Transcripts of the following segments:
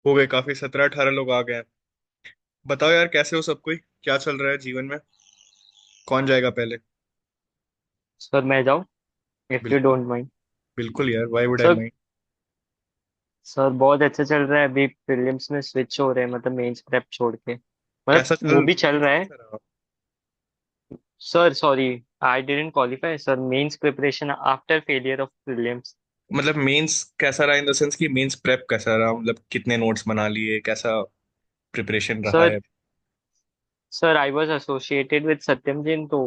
हो गए काफी, 17-18 लोग आ गए हैं। बताओ यार, कैसे हो सब कोई? क्या चल रहा है जीवन में? कौन जाएगा पहले? सर मैं जाऊँ इफ यू बिल्कुल। Don't mind. बिल्कुल यार, why would I sir mind. Sir बहुत अच्छा चल रहा है। अभी प्रीलिम्स में स्विच हो रहे हैं, मतलब मेंस प्रेप छोड़ के, मतलब कैसा वो चल भी चल मेंस रहा है। कैसा रहा? Sir sorry, I didn't qualify sir. Mains preparation after failure of prelims. मतलब मेंस कैसा रहा इन द सेंस कि मेंस प्रेप कैसा रहा, मतलब कितने नोट्स बना लिए, कैसा प्रिपरेशन रहा सर है? Sir I was associated with Satyam Jain, तो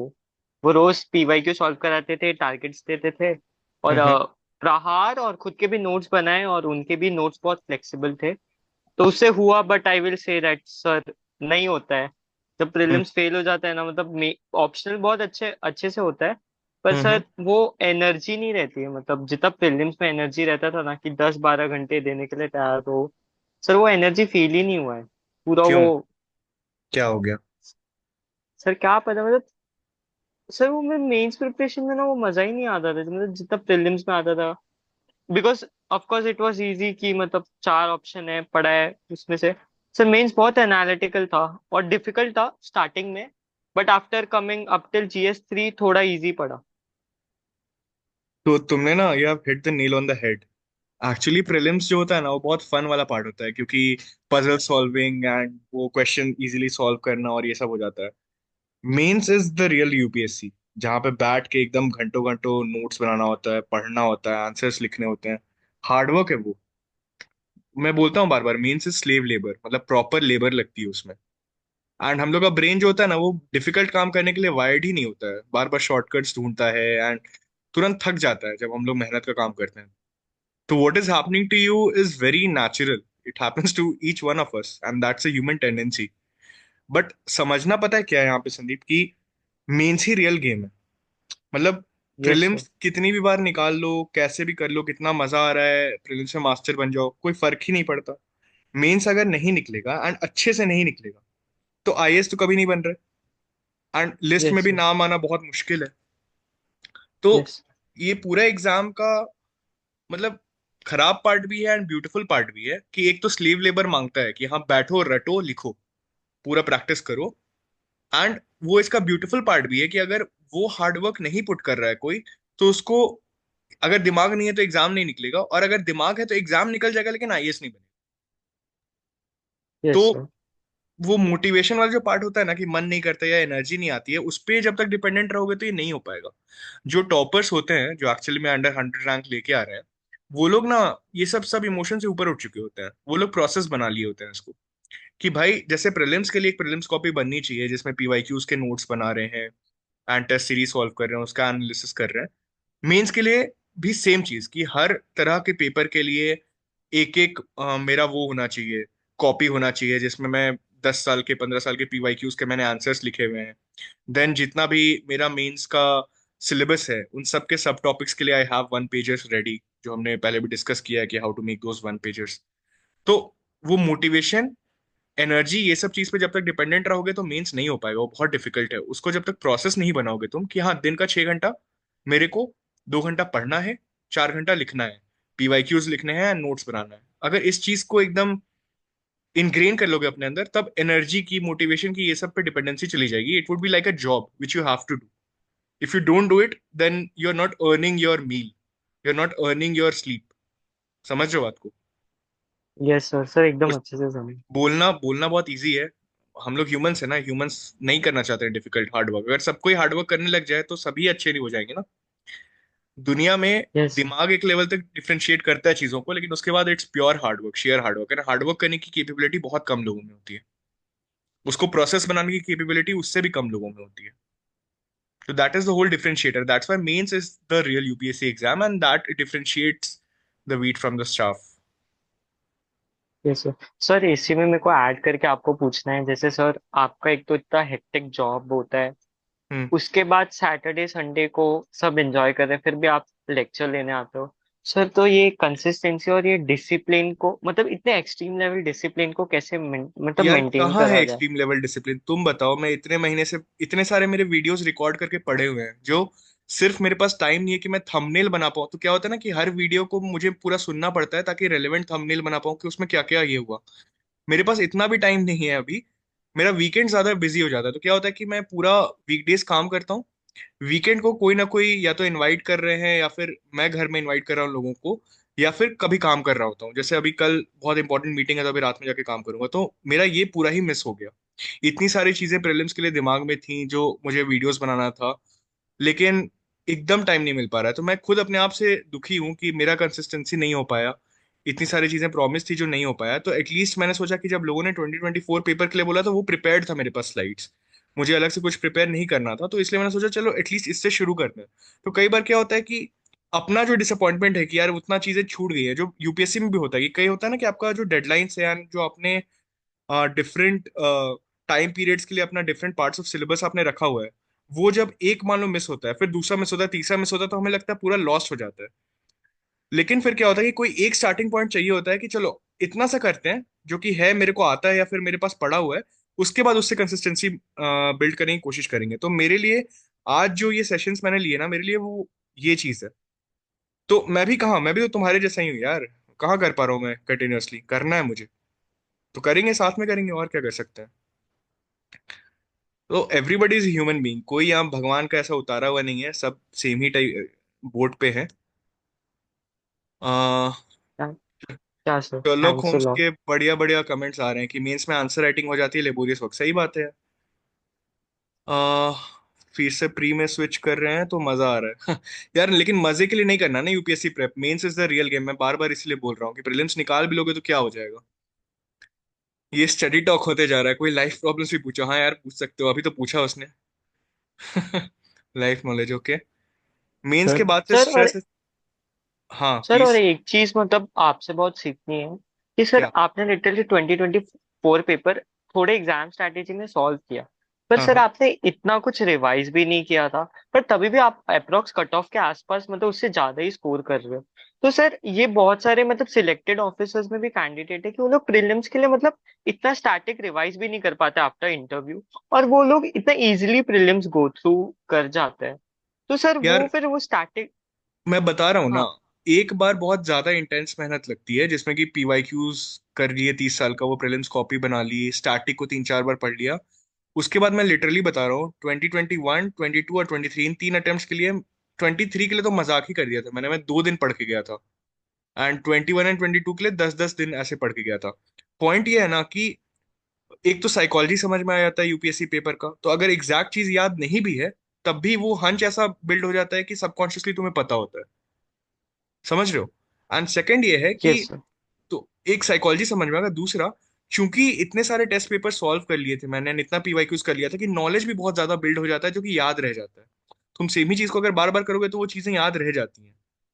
वो रोज पीवाई क्यू सॉल्व कराते थे, टारगेट्स देते थे, और हम्म। प्रहार और खुद के भी नोट्स बनाए, और उनके भी नोट्स बहुत फ्लेक्सिबल थे। तो उससे हुआ, but I will say that sir, नहीं होता है जब हम्म। प्रीलिम्स फेल हो जाता है ना। मतलब ऑप्शनल बहुत अच्छे अच्छे से होता है, पर हम्म। सर वो एनर्जी नहीं रहती है। मतलब जितना प्रीलिम्स में एनर्जी रहता था ना, कि 10-12 घंटे देने के लिए तैयार हो, सर वो एनर्जी फील ही नहीं हुआ है पूरा वो। क्यों? क्या हो गया? सर क्या पता, मतलब सर वो मेंस प्रिपरेशन में ना वो मजा ही नहीं आता था, मतलब जितना प्रीलिम्स में आता था। Because of course it was easy, कि मतलब चार ऑप्शन है, पढ़ा है उसमें से। सर मेंस बहुत एनालिटिकल था और डिफिकल्ट था स्टार्टिंग में, but after coming up till GS3 थोड़ा इजी पड़ा। तो तुमने ना, you have hit the nail on the head. Actually prelims जो होता है ना, वो बहुत फन वाला पार्ट होता है, क्योंकि पजल सॉल्विंग एंड वो क्वेश्चन इजीली सॉल्व करना और ये सब हो जाता है। Mains is the real UPSC, जहाँ पे बैठ के एकदम घंटों घंटों नोट्स बनाना होता है, पढ़ना होता है, आंसर्स लिखने होते हैं। हार्डवर्क है वो। मैं बोलता हूँ बार बार, मेंस इज स्लेव लेबर, मतलब प्रॉपर लेबर लगती है उसमें। एंड हम लोग का ब्रेन जो होता है ना, वो डिफिकल्ट काम करने के लिए वायर्ड ही नहीं होता है, बार बार शॉर्टकट्स ढूंढता है एंड तुरंत थक जाता है जब हम लोग मेहनत का काम करते हैं। तो what is happening to you is very natural. It happens to each one of us and that's a human tendency. But समझना पता है क्या है यहाँ पे संदीप, की मेंस ही रियल गेम है। मतलब यस सर। प्रीलिम्स कितनी भी बार निकाल लो, कैसे भी कर लो, कितना मजा आ रहा है, प्रीलिम्स में मास्टर बन जाओ, कोई फर्क ही नहीं पड़ता। मेंस अगर नहीं निकलेगा एंड अच्छे से नहीं निकलेगा, तो आईएएस तो कभी नहीं बन रहे, एंड लिस्ट में यस भी सर। नाम आना बहुत मुश्किल है। तो यस। ये पूरा एग्जाम का मतलब खराब पार्ट भी है एंड ब्यूटीफुल पार्ट भी है, कि एक तो स्लीव लेबर मांगता है कि हाँ बैठो रटो लिखो, पूरा प्रैक्टिस करो। एंड वो इसका ब्यूटीफुल पार्ट भी है कि अगर वो हार्डवर्क नहीं पुट कर रहा है कोई, तो उसको, अगर दिमाग नहीं है तो एग्जाम नहीं निकलेगा, और अगर दिमाग है तो एग्जाम निकल जाएगा लेकिन आईएएस नहीं बनेगा। तो यस सर। वो मोटिवेशन वाला जो पार्ट होता है ना, कि मन नहीं करता या एनर्जी नहीं आती है, उस पे जब तक डिपेंडेंट रहोगे तो ये नहीं हो पाएगा। जो टॉपर्स होते हैं, जो एक्चुअली में अंडर 100 रैंक लेके आ रहे हैं, वो लोग ना ये सब सब इमोशन से ऊपर उठ चुके होते हैं। वो लोग प्रोसेस बना लिए होते हैं इसको, कि भाई जैसे प्रीलिम्स के लिए एक प्रीलिम्स कॉपी बननी चाहिए जिसमें पीवाईक्यूज के नोट्स बना रहे हैं एंड टेस्ट सीरीज सॉल्व कर रहे हैं, उसका एनालिसिस कर रहे हैं। मेंस के लिए भी सेम चीज, कि हर तरह के पेपर के लिए एक एक मेरा वो होना चाहिए, कॉपी होना चाहिए, जिसमें मैं 10 साल के 15 साल के पीवाईक्यूज के मैंने आंसर्स लिखे हुए हैं। देन जितना भी मेरा मेंस का सिलेबस है, उन सब के सब टॉपिक्स के लिए आई हैव 1 पेजर्स रेडी, जो हमने पहले भी डिस्कस किया है कि how to make those 1 pagers. तो वो मोटिवेशन, एनर्जी, ये सब चीज पे जब तक डिपेंडेंट रहोगे तो मेंस नहीं हो पाएगा, वो बहुत डिफिकल्ट है। उसको जब तक प्रोसेस नहीं बनाओगे तुम, कि हाँ दिन का 6 घंटा मेरे को 2 घंटा पढ़ना है, 4 घंटा लिखना है, पीवाईक्यूज लिखने हैं, नोट्स बनाना है, अगर इस चीज को एकदम इनग्रेन कर लोगे अपने अंदर, तब एनर्जी की, मोटिवेशन की, ये सब पे डिपेंडेंसी चली जाएगी। It would be like a job which you have to do. If you don't do it, then you are not earning your meal, you are not earning your sleep. समझ रहे हो बात को? यस सर, सर एकदम अच्छे से समझ। बोलना बोलना बहुत इजी है। हम लोग ह्यूमंस है ना, ह्यूमंस नहीं करना चाहते हैं डिफिकल्ट हार्डवर्क। अगर सब कोई हार्डवर्क करने लग जाए तो सभी अच्छे नहीं हो जाएंगे ना दुनिया में। यस। दिमाग एक लेवल तक डिफरेंशिएट करता है चीजों को, लेकिन उसके बाद it's pure hard work, share hard work. और हार्डवर्क करने की कैपेबिलिटी बहुत कम लोगों में होती है, उसको प्रोसेस बनाने की कैपेबिलिटी उससे भी कम लोगों में होती है। तो that is the whole differentiator, that's why mains is the real UPSC exam, and that it differentiates the wheat from the staff. Yes sir. Sir इसी में मेरे को ऐड करके आपको पूछना है, जैसे सर आपका एक तो इतना हेक्टिक जॉब होता है, हम्म। उसके बाद सैटरडे संडे को सब एंजॉय कर रहे हैं, फिर भी आप लेक्चर लेने आते हो। सर तो ये कंसिस्टेंसी और ये डिसिप्लिन को, मतलब इतने एक्सट्रीम लेवल डिसिप्लिन को कैसे मतलब यार मेंटेन कहाँ है करा जाए। Extreme level discipline? तुम बताओ। मैं इतने महीने से इतने सारे मेरे वीडियोस रिकॉर्ड करके पड़े हुए हैं, जो सिर्फ मेरे पास टाइम नहीं है कि मैं थंबनेल बना पाऊँ। तो क्या होता है ना कि हर वीडियो को मुझे पूरा सुनना पड़ता है ताकि रेलेवेंट थंबनेल बना पाऊँ कि उसमें क्या क्या ये हुआ। मेरे पास इतना भी टाइम नहीं है अभी। मेरा वीकेंड ज्यादा बिजी हो जाता है, तो क्या होता है कि मैं पूरा वीकडेज काम करता हूँ, वीकेंड को कोई ना कोई या तो इनवाइट कर रहे हैं या फिर मैं घर में इनवाइट कर रहा हूँ लोगों को, या फिर कभी काम कर रहा होता हूँ। जैसे अभी कल बहुत इंपॉर्टेंट मीटिंग है तो अभी रात में जाके काम करूंगा, तो मेरा ये पूरा ही मिस हो गया। इतनी सारी चीजें प्रीलिम्स के लिए दिमाग में थी जो मुझे वीडियोस बनाना था, लेकिन एकदम टाइम नहीं मिल पा रहा है। तो मैं खुद अपने आप से दुखी हूँ कि मेरा कंसिस्टेंसी नहीं हो पाया। इतनी सारी चीजें प्रॉमिस थी जो नहीं हो पाया। तो एटलीस्ट मैंने सोचा कि जब लोगों ने 2024 पेपर के लिए बोला तो वो प्रिपेयर्ड था मेरे पास स्लाइड्स, मुझे अलग से कुछ प्रिपेयर नहीं करना था, तो इसलिए मैंने सोचा चलो एटलीस्ट इससे शुरू करते हैं। तो कई बार क्या होता है कि अपना जो डिसअपॉइंटमेंट है कि यार उतना चीजें छूट गई है, जो यूपीएससी में भी होता है कि कई होता है ना कि आपका जो डेडलाइंस है and जो आपने डिफरेंट टाइम पीरियड्स के लिए अपना डिफरेंट पार्ट्स ऑफ सिलेबस आपने रखा हुआ है, वो जब एक मान लो मिस होता है, फिर दूसरा मिस होता है, तीसरा मिस होता है, तो हमें लगता है पूरा लॉस्ट हो जाता है। लेकिन फिर क्या होता है कि कोई एक स्टार्टिंग पॉइंट चाहिए होता है कि चलो इतना सा करते हैं जो कि है मेरे को आता है या फिर मेरे पास पड़ा हुआ है, उसके बाद उससे कंसिस्टेंसी बिल्ड करने की कोशिश करेंगे। तो मेरे लिए आज जो ये सेशंस मैंने लिए ना, मेरे लिए वो ये चीज है। तो मैं भी कहाँ, मैं भी तो तुम्हारे जैसा ही हूँ यार, कहाँ कर पा रहा हूँ मैं कंटिन्यूअसली, करना है मुझे तो करेंगे, साथ में करेंगे, और क्या कर सकते हैं। तो एवरीबडी इज ह्यूमन बीइंग, कोई यहाँ भगवान का ऐसा उतारा हुआ नहीं है, सब सेम ही टाइप बोट पे है। आ, क्या क्या sir, Sherlock thanks a Holmes lot. के बढ़िया बढ़िया कमेंट्स आ रहे हैं कि मेंस में आंसर राइटिंग हो जाती है लेबोरियस वर्क, सही बात है। आ, फिर से प्री में स्विच कर रहे हैं तो मजा आ रहा है यार, लेकिन मजे के लिए नहीं करना ना UPSC prep, mains is the real game. मैं बार बार इसलिए बोल रहा हूँ कि प्रीलिम्स निकाल भी लोगे तो क्या हो जाएगा। ये स्टडी टॉक होते जा रहा है, कोई लाइफ प्रॉब्लम्स भी पूछो, हाँ यार पूछ सकते हो, अभी तो पूछा उसने लाइफ नॉलेज ओके। मेंस के सर बाद से सर और स्ट्रेस। हाँ सर और प्लीज। एक चीज मतलब आपसे बहुत सीखनी है कि सर क्या। आपने लिटरली 2024 पेपर थोड़े एग्जाम स्ट्रैटेजी में सॉल्व किया, पर हाँ सर हाँ। आपने इतना कुछ रिवाइज भी नहीं किया था, पर तभी भी आप अप्रोक्स कट ऑफ के आसपास मतलब उससे ज्यादा ही स्कोर कर रहे हो। तो सर ये बहुत सारे मतलब सिलेक्टेड ऑफिसर्स में भी कैंडिडेट है कि वो लोग प्रीलिम्स के लिए मतलब इतना स्टैटिक रिवाइज भी नहीं कर पाते आफ्टर इंटरव्यू, और वो लोग इतना इजीली प्रीलिम्स गो थ्रू कर जाते हैं। तो सर वो यार फिर वो स्टैटिक। मैं बता रहा हूँ ना, हाँ। एक बार बहुत ज्यादा इंटेंस मेहनत लगती है जिसमें कि पीवाईक्यूज कर लिए 30 साल का, वो प्रीलिम्स कॉपी बना ली, स्टैटिक को 3 4 बार पढ़ लिया। उसके बाद मैं लिटरली बता रहा हूँ 2021 22 और 23 इन 3 अटेम्प्ट्स के लिए, 23 के लिए तो मजाक ही कर दिया था मैंने, मैं 2 दिन पढ़ के गया था। एंड 21 एंड 22 के लिए 10 10 दिन ऐसे पढ़ के गया था। पॉइंट ये है ना कि एक तो साइकोलॉजी समझ में आ जाता है यूपीएससी पेपर का, तो अगर एग्जैक्ट चीज याद नहीं भी है तब भी वो हंच ऐसा बिल्ड हो जाता है कि सबकॉन्शियसली तुम्हें पता होता है। समझ रहे हो। एंड सेकंड ये है कि, यस सर। तो एक साइकोलॉजी समझ में आएगा, दूसरा चूंकि इतने सारे टेस्ट पेपर सॉल्व कर लिए थे मैंने, इतना पीवाईक्यूज कर लिया था कि नॉलेज भी बहुत ज्यादा बिल्ड हो जाता है जो कि याद रह जाता है। तुम सेम ही चीज को अगर बार बार करोगे तो वो चीजें याद रह जाती हैं।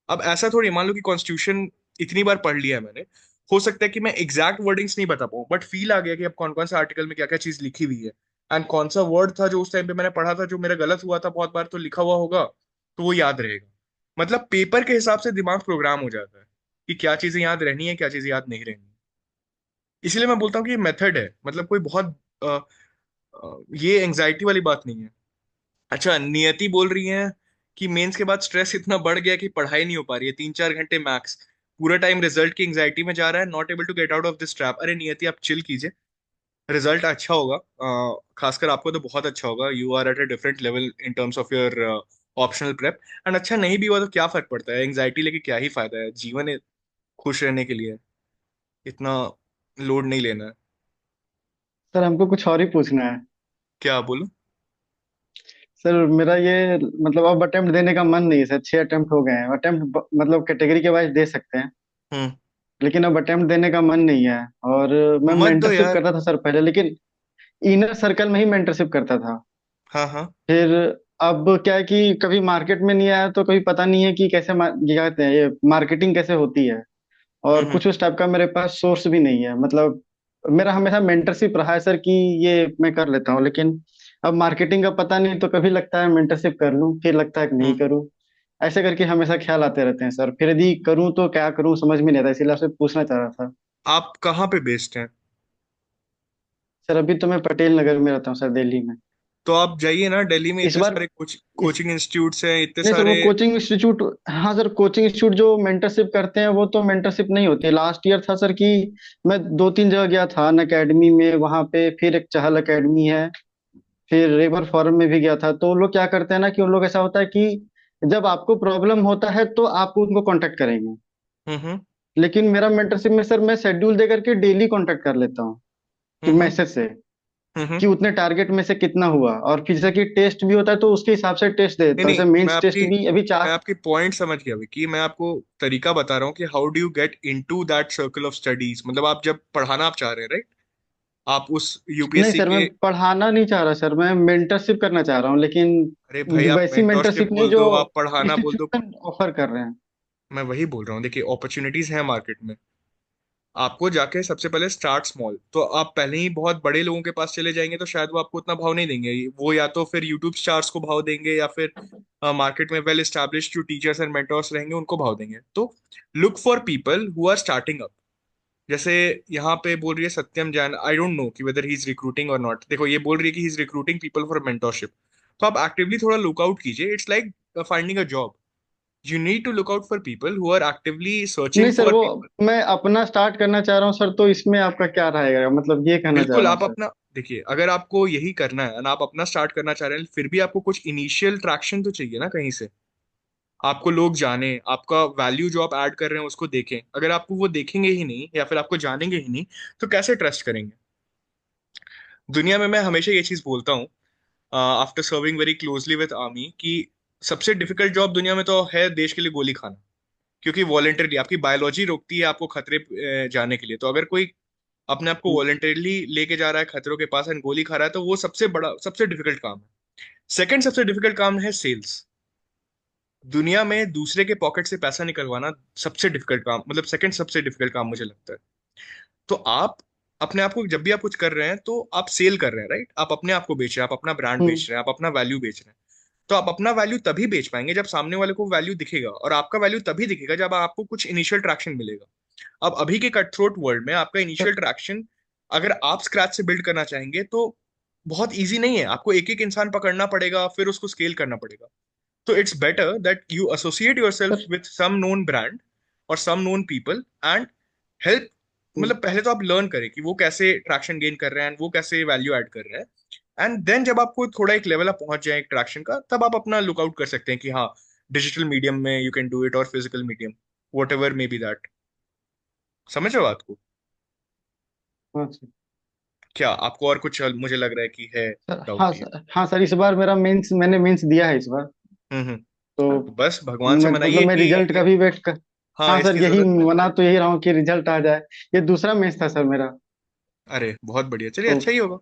अब ऐसा थोड़ी, मान लो कि कॉन्स्टिट्यूशन इतनी बार पढ़ लिया है मैंने, हो सकता है कि मैं एग्जैक्ट वर्डिंग्स नहीं बता पाऊँ, बट फील आ गया कि अब कौन कौन सा आर्टिकल में क्या क्या चीज लिखी हुई है, एंड कौन सा वर्ड था जो उस टाइम पे मैंने पढ़ा था जो मेरा गलत हुआ था बहुत बार तो लिखा हुआ होगा, तो वो याद रहेगा। मतलब पेपर के हिसाब से दिमाग प्रोग्राम हो जाता है कि क्या चीजें याद रहनी है क्या चीजें याद नहीं रहनी है। इसलिए मैं बोलता हूँ कि ये मेथड है, मतलब कोई बहुत अ, ये एंजाइटी वाली बात नहीं है। अच्छा नियति बोल रही है कि मेंस के बाद स्ट्रेस इतना बढ़ गया कि पढ़ाई नहीं हो पा रही है, 3 4 घंटे मैक्स, पूरा टाइम रिजल्ट की एंजाइटी में जा रहा है, not able to get out of this trap. अरे नियति आप चिल कीजिए, रिजल्ट अच्छा होगा, खासकर आपको तो बहुत अच्छा होगा, you are at a different level in terms of your optional prep. And अच्छा नहीं भी हुआ तो क्या फर्क पड़ता है, एंजाइटी लेके क्या ही फायदा है, जीवन है खुश रहने के लिए, इतना लोड नहीं लेना है। सर हमको कुछ और ही पूछना है। क्या बोलूं। सर मेरा ये मतलब अब अटेम्प्ट देने का मन नहीं है सर, 6 अटेम्प्ट हो गए हैं। अटेम्प्ट मतलब कैटेगरी के वाइज दे सकते हैं, हम्म। लेकिन अब अटेम्प्ट देने का मन नहीं है। और मैं मत दो मेंटरशिप यार। करता था सर पहले, लेकिन इनर सर्कल में ही मेंटरशिप करता था। हाँ हाँ। फिर अब क्या है कि कभी मार्केट में नहीं आया तो कभी पता नहीं है कि कैसे ये क्या कहते हैं, ये मार्केटिंग कैसे होती है। और हम्म। कुछ उस टाइप का मेरे पास सोर्स भी नहीं है। मतलब मेरा हमेशा मेंटरशिप रहा है सर कि ये मैं कर लेता हूँ, लेकिन अब मार्केटिंग का पता नहीं तो कभी लगता है मेंटरशिप कर लूँ, फिर लगता है कि नहीं हम्म। करूँ। ऐसे करके हमेशा ख्याल आते रहते हैं सर, फिर यदि करूँ तो क्या करूँ समझ में नहीं आता, इसीलिए आपसे पूछना चाह रहा था। आप कहाँ पे बेस्ड हैं। सर अभी तो मैं पटेल नगर में रहता हूँ सर, दिल्ली में। तो आप जाइए ना, दिल्ली में इस इतने बार सारे इस कोचिंग इंस्टीट्यूट्स हैं, इतने नहीं सर, सारे। वो कोचिंग इंस्टीट्यूट, हाँ सर, कोचिंग इंस्टीट्यूट जो मेंटरशिप करते हैं वो तो मेंटरशिप नहीं होती। लास्ट ईयर था सर कि मैं दो तीन जगह गया था, अन अकेडमी में, वहाँ पे फिर एक चहल अकेडमी है, फिर रिवर फॉरम में भी गया था। तो वो लोग क्या करते हैं ना कि उन लोग ऐसा होता है कि जब आपको प्रॉब्लम होता है तो आप उनको कांटेक्ट करेंगे, हम्म। लेकिन मेरा मेंटरशिप में सर मैं शेड्यूल दे करके डेली कांटेक्ट कर लेता हूँ कि हम्म। मैसेज से, हम्म। कि उतने टारगेट में से कितना हुआ, और फिजिकली टेस्ट भी होता है तो उसके हिसाब से टेस्ट दे नहीं देता हूँ। नहीं, जैसे मेंस टेस्ट भी अभी मैं 4। आपकी पॉइंट समझ गया विकी। मैं आपको तरीका बता रहा हूँ कि how do you get into that circle of studies. मतलब आप जब पढ़ाना आप चाह रहे हैं, राइट? आप उस नहीं यूपीएससी सर, मैं के। पढ़ाना नहीं चाह रहा सर, मैं मेंटरशिप करना चाह रहा हूँ, लेकिन अरे भाई, आप वैसी मेंटोरशिप मेंटरशिप नहीं बोल जो दो, आप पढ़ाना बोल दो। इंस्टीट्यूशन ऑफर कर रहे हैं। मैं वही बोल रहा हूँ, देखिए अपॉर्चुनिटीज हैं मार्केट में। आपको जाके सबसे पहले स्टार्ट स्मॉल। तो आप पहले ही बहुत बड़े लोगों के पास चले जाएंगे तो शायद वो आपको उतना भाव नहीं देंगे। वो या तो फिर यूट्यूब स्टार्स को भाव देंगे, या फिर मार्केट में वेल एस्टैब्लिश्ड जो टीचर्स एंड मेंटर्स रहेंगे उनको भाव देंगे। तो look for people who are starting up. जैसे यहाँ पे बोल रही है Satyam Jain, I don't know कि वेदर ही इज रिक्रूटिंग और नॉट। देखो ये बोल रही है कि he is recruiting people for mentorship. तो आप एक्टिवली थोड़ा लुकआउट कीजिए। It's like finding a job. You need to look out for people who are actively searching नहीं सर, फॉर वो पीपल। मैं अपना स्टार्ट करना चाह रहा हूँ सर, तो इसमें आपका क्या रहेगा, मतलब ये कहना चाह बिल्कुल, रहा हूँ आप सर। अपना देखिए, अगर आपको यही करना है और आप अपना स्टार्ट करना चाह रहे हैं, फिर भी आपको कुछ इनिशियल ट्रैक्शन तो चाहिए ना कहीं से। आपको लोग जाने, आपका वैल्यू जो आप ऐड कर रहे हैं उसको देखें। अगर आपको वो देखेंगे ही नहीं या फिर आपको जानेंगे ही नहीं, तो कैसे ट्रस्ट करेंगे? दुनिया में मैं हमेशा ये चीज बोलता हूँ, after serving very closely with army, कि सबसे डिफिकल्ट जॉब दुनिया में तो है देश के लिए गोली खाना। क्योंकि वॉलेंटरली आपकी बायोलॉजी रोकती है आपको खतरे जाने के लिए। तो अगर कोई अपने आप को वॉलेंटरली लेके जा रहा है खतरों के पास एंड गोली खा रहा है, तो वो सबसे बड़ा, सबसे डिफिकल्ट काम है। सेकंड सबसे डिफिकल्ट काम है सेल्स। दुनिया में दूसरे के पॉकेट से पैसा निकलवाना सबसे डिफिकल्ट काम, मतलब सेकंड सबसे डिफिकल्ट काम मुझे लगता है। तो आप अपने आप को जब भी आप कुछ कर रहे हैं तो आप सेल कर रहे हैं, राइट? आप अपने आप को बेच रहे हैं, आप अपना ब्रांड हम्म। बेच रहे हैं, आप अपना वैल्यू बेच रहे हैं। तो आप अपना वैल्यू तभी बेच पाएंगे जब सामने वाले को वैल्यू दिखेगा, और आपका वैल्यू तभी दिखेगा जब आपको कुछ इनिशियल ट्रैक्शन मिलेगा। अब अभी के कट थ्रोट वर्ल्ड में आपका सर इनिशियल ट्रैक्शन अगर आप स्क्रैच से बिल्ड करना चाहेंगे तो बहुत इजी नहीं है। आपको एक एक इंसान पकड़ना पड़ेगा, फिर उसको स्केल करना पड़ेगा। तो it's better that you associate yourself sir with some known brand और some known people and help. मतलब पहले तो आप लर्न करें कि वो कैसे ट्रैक्शन गेन कर रहे हैं, वो कैसे वैल्यू ऐड कर रहे हैं, एंड देन जब आपको थोड़ा एक लेवल अप पहुंच जाए एक ट्रैक्शन का, तब आप अपना लुकआउट कर सकते हैं कि हाँ, डिजिटल मीडियम में यू कैन डू इट और physical medium, what ever may be that. समझ रहे हो बात को? हाँ सर। क्या आपको और कुछ मुझे लग रहा है कि है सर हाँ डाउट ये? सर, हाँ सर, इस बार मेरा मेंस, मैंने मेंस दिया है इस बार। हम्म। तो तो बस भगवान से मैं मनाइए मतलब मैं कि रिजल्ट का भी वेट कर। हाँ, हाँ सर, इसकी यही जरूरत है। मना तो यही रहा हूँ कि रिजल्ट आ जाए। ये दूसरा मेंस था सर मेरा। अरे बहुत बढ़िया, चलिए तो अच्छा ही होगा।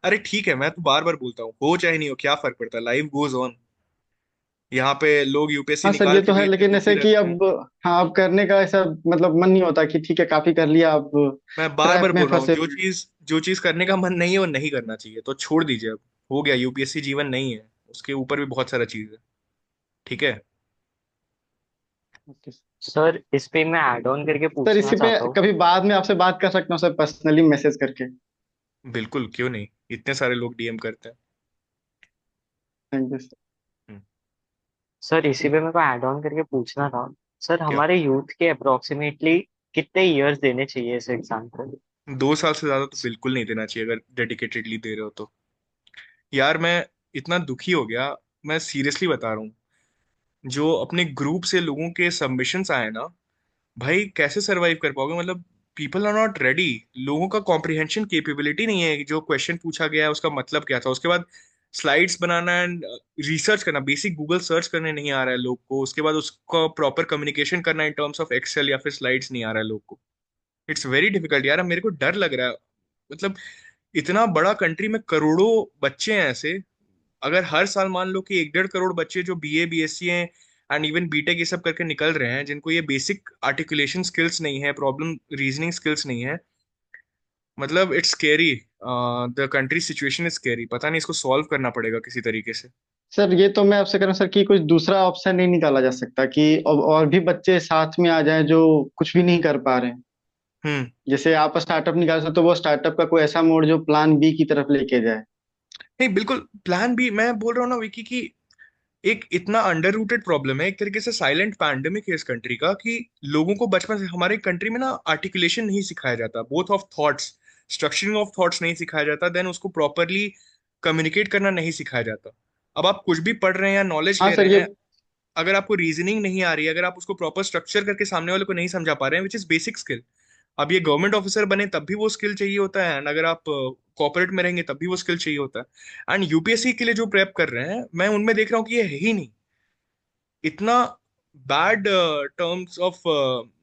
अरे ठीक है, मैं तो बार बार बोलता हूँ, हो चाहे नहीं हो क्या फर्क पड़ता है, लाइफ गोज ऑन। यहाँ पे लोग यूपीएससी हाँ सर, निकाल ये के तो भी है, इतने लेकिन दुखी ऐसे कि रहते हैं। अब, हाँ, अब करने का ऐसा मतलब मन नहीं होता कि ठीक है काफी कर लिया, अब मैं बार बार ट्रैप में बोल रहा हूँ, फंसे जो हुए हैं। चीज करने का मन नहीं है वो नहीं करना चाहिए, तो छोड़ दीजिए अब। हो गया, यूपीएससी जीवन नहीं है, उसके ऊपर भी बहुत सारा चीज है। ठीक है। ओके सर इस पे मैं ऐड ऑन करके सर, पूछना इसी पे चाहता हूँ। कभी बाद में आपसे बात कर सकता हूँ सर, पर्सनली मैसेज करके। बिल्कुल, क्यों नहीं, इतने सारे लोग डीएम करते हैं। Thank you sir. Hmm, sir इसी पे मेरे को ऐड ऑन करके पूछना था। सर क्या? हमारे यूथ के अप्रोक्सीमेटली कितने इयर्स देने चाहिए इस एग्जाम को? 2 साल से ज्यादा तो बिल्कुल नहीं देना चाहिए अगर डेडिकेटेडली दे रहे हो तो। यार मैं इतना दुखी हो गया, मैं सीरियसली बता रहा हूँ। जो अपने ग्रुप से लोगों के सबमिशंस आए ना, भाई कैसे सरवाइव कर पाओगे? मतलब पीपल आर नॉट रेडी। लोगों का कॉम्प्रिहेंशन कैपेबिलिटी नहीं है कि जो क्वेश्चन पूछा गया है उसका मतलब क्या था। उसके बाद स्लाइड्स बनाना एंड रिसर्च करना, बेसिक गूगल सर्च करने नहीं आ रहा है लोग को। उसके बाद उसका प्रॉपर कम्युनिकेशन करना इन टर्म्स ऑफ एक्सेल या फिर स्लाइड्स नहीं आ रहा है लोग को। इट्स वेरी डिफिकल्ट यार। अब मेरे को डर लग रहा है। मतलब इतना बड़ा कंट्री में करोड़ों बच्चे हैं ऐसे। अगर हर साल मान लो कि 1.5 करोड़ बच्चे जो बीए बीएससी हैं एंड इवन बीटेक ये सब करके निकल रहे हैं, जिनको ये बेसिक आर्टिकुलेशन स्किल्स नहीं है, प्रॉब्लम रीजनिंग स्किल्स नहीं है, मतलब it's scary. The country situation is scary. पता नहीं, इसको सॉल्व करना पड़ेगा किसी तरीके से। सर ये तो मैं आपसे कह रहा हूँ सर कि कुछ दूसरा ऑप्शन नहीं निकाला जा सकता कि और भी बच्चे साथ में आ जाएं जो कुछ भी नहीं कर पा रहे हैं। हम्म। जैसे आप स्टार्टअप निकाल सकते, तो वो स्टार्टअप का कोई ऐसा मोड जो प्लान बी की तरफ लेके जाए। नहीं बिल्कुल, प्लान भी मैं बोल रहा हूँ ना विकी की एक इतना अंडर रूटेड प्रॉब्लम है, एक तरीके से साइलेंट पैंडेमिक है इस कंट्री का, कि लोगों को बचपन से हमारे कंट्री में ना आर्टिकुलेशन नहीं सिखाया जाता, both of thoughts, structuring of thoughts नहीं सिखाया जाता, देन उसको प्रॉपरली कम्युनिकेट करना नहीं सिखाया जाता। अब आप कुछ भी पढ़ रहे हैं या नॉलेज हाँ ले सर रहे ये हैं, अगर आपको रीजनिंग नहीं आ रही है, अगर आप उसको प्रॉपर स्ट्रक्चर करके सामने वाले को नहीं समझा पा रहे हैं, विच इज बेसिक स्किल। अब ये गवर्नमेंट ऑफिसर बने तब भी वो स्किल चाहिए होता है, एंड अगर आप कॉर्पोरेट में रहेंगे तब भी वो स्किल चाहिए होता है। एंड यूपीएससी के लिए जो प्रेप कर रहे हैं, मैं उनमें देख रहा हूँ कि ये है ही नहीं। इतना बैड टर्म्स ऑफ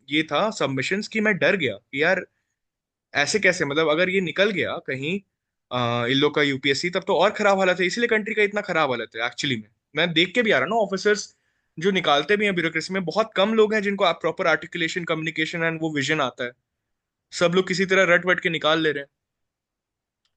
ये था सबमिशंस कि मैं डर गया कि यार ऐसे कैसे, मतलब अगर ये निकल गया कहीं इन लोग का यूपीएससी, तब तो और खराब हालत है। इसीलिए कंट्री का इतना खराब हालत है एक्चुअली में। मैं देख के भी आ रहा ना, ऑफिसर्स जो निकालते भी हैं ब्यूरोक्रेसी में, बहुत कम लोग हैं जिनको प्रॉपर आर्टिकुलेशन, कम्युनिकेशन एंड वो विजन आता है। सब लोग किसी तरह रट वट के निकाल ले रहे हैं।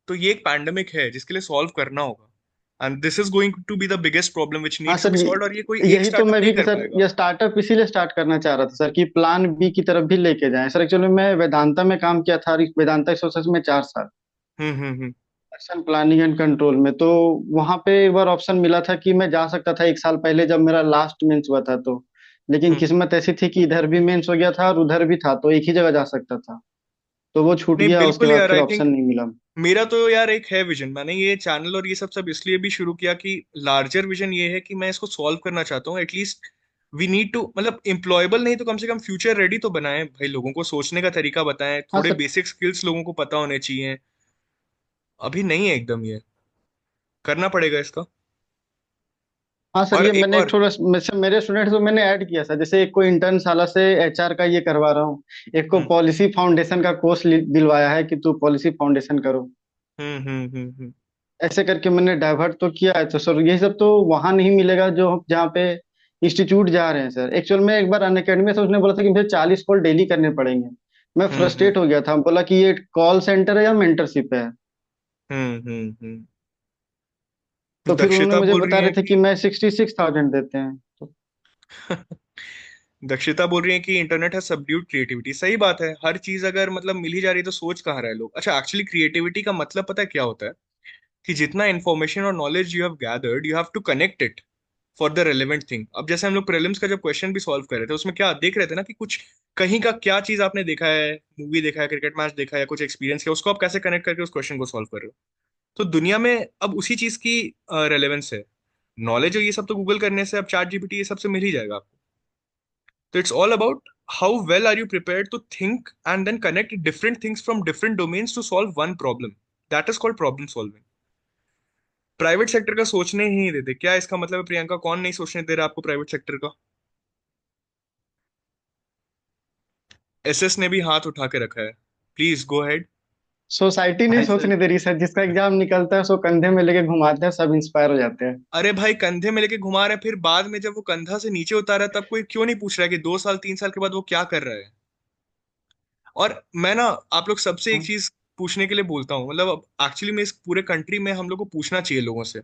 तो ये एक पैंडेमिक है जिसके लिए सॉल्व करना होगा, and this is going to be the biggest problem which हाँ needs to sir be solve, और ये कोई एक यही तो स्टार्टअप मैं नहीं भी कर सर पाएगा। ये स्टार्टअप इसीलिए स्टार्ट करना चाह रहा था सर कि प्लान बी की तरफ भी लेके जाएं सर। एक्चुअली मैं वेदांता में काम किया था, वेदांता रिसोर्सेज में 4 साल हम्म। एक्शन प्लानिंग एंड कंट्रोल में। तो वहां पे एक बार ऑप्शन मिला था कि मैं जा सकता था 1 साल पहले जब मेरा लास्ट मेंस हुआ था तो। लेकिन हम्म। किस्मत ऐसी थी कि इधर भी मेंस हो गया था और उधर भी था, तो एक ही जगह जा सकता था। तो वो छूट नहीं गया, उसके बिल्कुल बाद यार, फिर आई ऑप्शन थिंक नहीं मिला। मेरा तो यार एक है विजन। मैंने ये चैनल और ये सब इसलिए भी शुरू किया कि लार्जर विजन ये है कि मैं इसको सॉल्व करना चाहता हूँ एटलीस्ट। वी नीड टू, मतलब एम्प्लॉयबल नहीं तो कम से कम फ्यूचर रेडी तो बनाएं भाई, लोगों को सोचने का तरीका बताएं, हाँ थोड़े सर। बेसिक स्किल्स लोगों को पता होने चाहिए। अभी नहीं है एकदम, ये करना पड़ेगा इसका। हाँ सर और ये एक मैंने और। थोड़ा मेरे स्टूडेंट्स को मैंने ऐड किया सर। जैसे एक को इंटर्न साला से एचआर का ये करवा रहा हूँ, एक को हम्म पॉलिसी फाउंडेशन का कोर्स दिलवाया है कि तू पॉलिसी फाउंडेशन करो। हम्म। ऐसे करके मैंने डाइवर्ट तो किया है। तो सर यही सब तो वहां नहीं मिलेगा जो जहाँ पे इंस्टीट्यूट जा रहे हैं सर। एक्चुअल में एक बार अन अकेडमी से उसने बोला था कि मुझे 40 कॉल डेली करने पड़ेंगे। मैं हम्म फ्रस्ट्रेट हो गया था, बोला कि ये कॉल सेंटर है या मेंटरशिप है। हम्म। तो फिर उन्होंने दक्षिता मुझे बोल रही बता है रहे थे कि कि मैं 66,000 देते हैं तो। दक्षिता बोल रही है कि इंटरनेट है सबड्यूट क्रिएटिविटी। सही बात है, हर चीज अगर मतलब मिल ही जा रही है तो सोच कहाँ रहे लोग। अच्छा, एक्चुअली क्रिएटिविटी का मतलब पता है क्या होता है? कि जितना इन्फॉर्मेशन और knowledge you have gathered, you have to connect it for the relevant thing. अब जैसे हम लोग प्रीलिम्स का जब क्वेश्चन भी सॉल्व कर रहे थे, उसमें क्या देख रहे थे ना कि कुछ कहीं का क्या चीज आपने देखा है, मूवी देखा है, क्रिकेट मैच देखा है, या कुछ एक्सपीरियंस किया, उसको आप कैसे कनेक्ट करके उस क्वेश्चन को सॉल्व कर रहे हो। तो दुनिया में अब उसी चीज की रेलेवेंस है। नॉलेज और ये सब तो गूगल करने से, अब चैट जीपीटी ये सब से मिल ही जाएगा आपको। तो it's all about how well are you prepared to think and then connect different things from different domains to solve one problem. That is called problem solving. Private sector का सोचने ही नहीं देते क्या? इसका मतलब है प्रियंका, कौन नहीं सोचने दे रहा आपको प्राइवेट सेक्टर का? एसएस ने भी हाथ उठा के रखा है। Please go head. सोसाइटी नहीं सोचने दे रही सर। जिसका एग्जाम निकलता है उसको कंधे में लेके घुमाते हैं, सब इंस्पायर हो जाते हैं। अरे भाई, कंधे में लेके घुमा रहे हैं, फिर बाद में जब वो कंधा से नीचे उतारा है, तब कोई क्यों नहीं पूछ रहा है कि 2 साल 3 साल के बाद वो क्या कर रहा है? और मैं ना आप लोग सबसे एक हाँ चीज पूछने के लिए बोलता हूँ, मतलब एक्चुअली में इस पूरे कंट्री में हम लोग को पूछना चाहिए लोगों से